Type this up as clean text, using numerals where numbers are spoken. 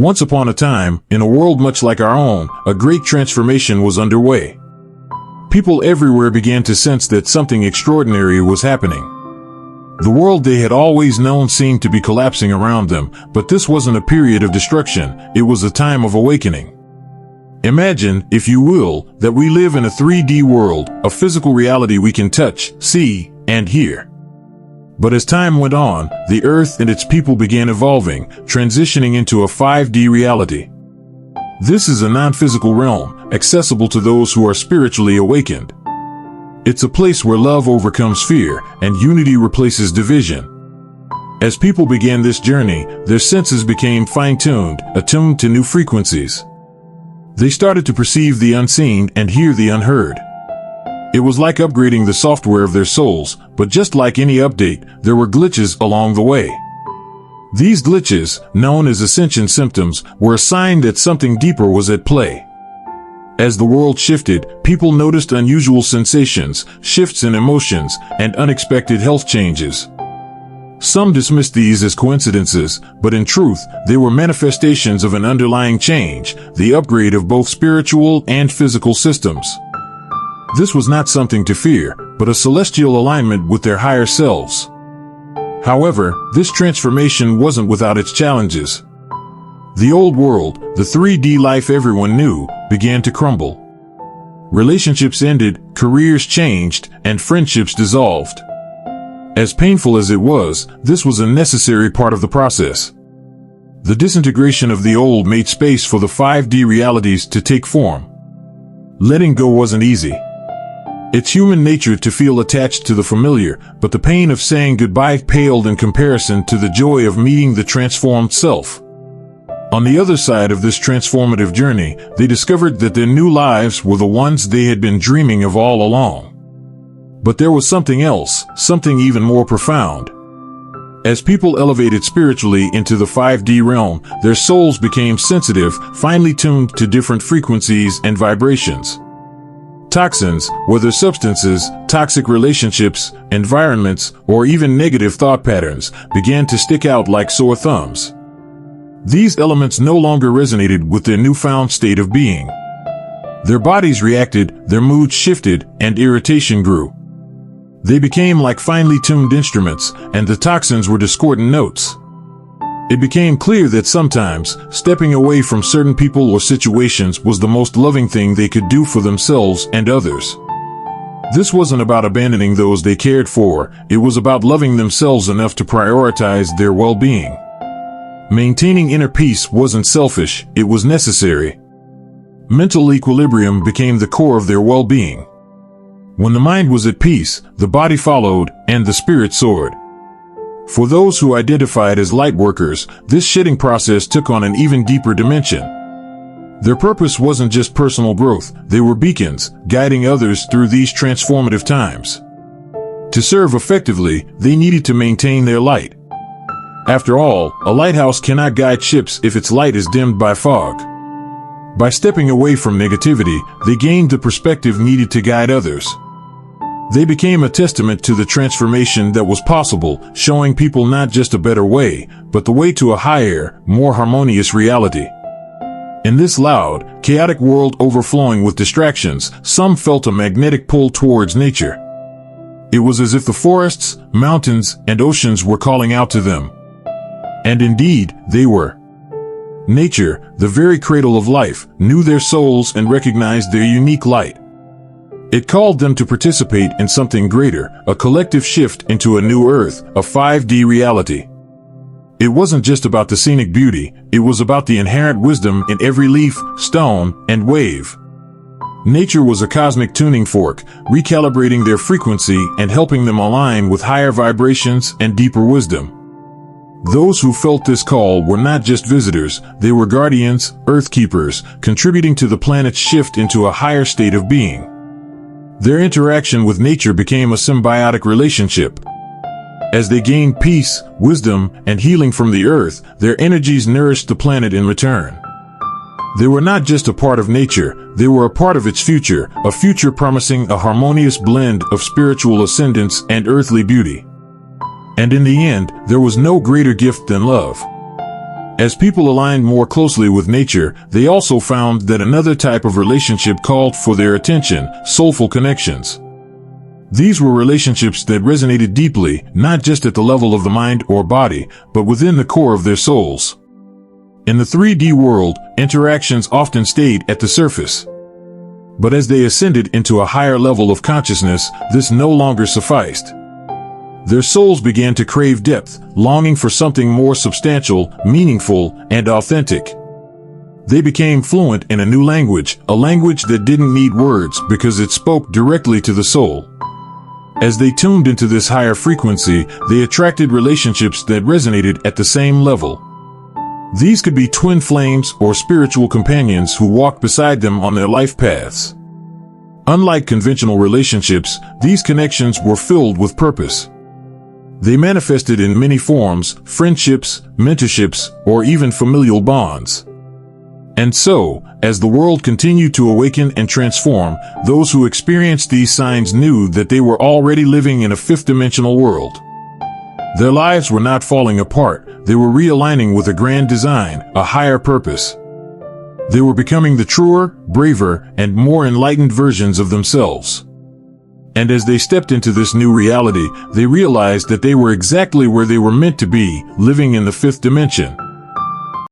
Once upon a time, in a world much like our own, a great transformation was underway. People everywhere began to sense that something extraordinary was happening. The world they had always known seemed to be collapsing around them, but this wasn't a period of destruction, it was a time of awakening. Imagine, if you will, that we live in a 3D world, a physical reality we can touch, see, and hear. But as time went on, the Earth and its people began evolving, transitioning into a 5D reality. This is a non-physical realm, accessible to those who are spiritually awakened. It's a place where love overcomes fear, and unity replaces division. As people began this journey, their senses became fine-tuned, attuned to new frequencies. They started to perceive the unseen and hear the unheard. It was like upgrading the software of their souls, but just like any update, there were glitches along the way. These glitches, known as ascension symptoms, were a sign that something deeper was at play. As the world shifted, people noticed unusual sensations, shifts in emotions, and unexpected health changes. Some dismissed these as coincidences, but in truth, they were manifestations of an underlying change, the upgrade of both spiritual and physical systems. This was not something to fear, but a celestial alignment with their higher selves. However, this transformation wasn't without its challenges. The old world, the 3D life everyone knew, began to crumble. Relationships ended, careers changed, and friendships dissolved. As painful as it was, this was a necessary part of the process. The disintegration of the old made space for the 5D realities to take form. Letting go wasn't easy. It's human nature to feel attached to the familiar, but the pain of saying goodbye paled in comparison to the joy of meeting the transformed self. On the other side of this transformative journey, they discovered that their new lives were the ones they had been dreaming of all along. But there was something else, something even more profound. As people elevated spiritually into the 5D realm, their souls became sensitive, finely tuned to different frequencies and vibrations. Toxins, whether substances, toxic relationships, environments, or even negative thought patterns, began to stick out like sore thumbs. These elements no longer resonated with their newfound state of being. Their bodies reacted, their moods shifted, and irritation grew. They became like finely tuned instruments, and the toxins were discordant notes. It became clear that sometimes, stepping away from certain people or situations was the most loving thing they could do for themselves and others. This wasn't about abandoning those they cared for, it was about loving themselves enough to prioritize their well-being. Maintaining inner peace wasn't selfish, it was necessary. Mental equilibrium became the core of their well-being. When the mind was at peace, the body followed, and the spirit soared. For those who identified as light workers, this shedding process took on an even deeper dimension. Their purpose wasn't just personal growth, they were beacons, guiding others through these transformative times. To serve effectively, they needed to maintain their light. After all, a lighthouse cannot guide ships if its light is dimmed by fog. By stepping away from negativity, they gained the perspective needed to guide others. They became a testament to the transformation that was possible, showing people not just a better way, but the way to a higher, more harmonious reality. In this loud, chaotic world overflowing with distractions, some felt a magnetic pull towards nature. It was as if the forests, mountains, and oceans were calling out to them. And indeed, they were. Nature, the very cradle of life, knew their souls and recognized their unique light. It called them to participate in something greater, a collective shift into a new earth, a 5D reality. It wasn't just about the scenic beauty, it was about the inherent wisdom in every leaf, stone, and wave. Nature was a cosmic tuning fork, recalibrating their frequency and helping them align with higher vibrations and deeper wisdom. Those who felt this call were not just visitors, they were guardians, earth keepers, contributing to the planet's shift into a higher state of being. Their interaction with nature became a symbiotic relationship. As they gained peace, wisdom, and healing from the earth, their energies nourished the planet in return. They were not just a part of nature, they were a part of its future, a future promising a harmonious blend of spiritual ascendance and earthly beauty. And in the end, there was no greater gift than love. As people aligned more closely with nature, they also found that another type of relationship called for their attention: soulful connections. These were relationships that resonated deeply, not just at the level of the mind or body, but within the core of their souls. In the 3D world, interactions often stayed at the surface. But as they ascended into a higher level of consciousness, this no longer sufficed. Their souls began to crave depth, longing for something more substantial, meaningful, and authentic. They became fluent in a new language, a language that didn't need words because it spoke directly to the soul. As they tuned into this higher frequency, they attracted relationships that resonated at the same level. These could be twin flames or spiritual companions who walked beside them on their life paths. Unlike conventional relationships, these connections were filled with purpose. They manifested in many forms: friendships, mentorships, or even familial bonds. And so, as the world continued to awaken and transform, those who experienced these signs knew that they were already living in a fifth-dimensional world. Their lives were not falling apart, they were realigning with a grand design, a higher purpose. They were becoming the truer, braver, and more enlightened versions of themselves. And as they stepped into this new reality, they realized that they were exactly where they were meant to be, living in the fifth dimension.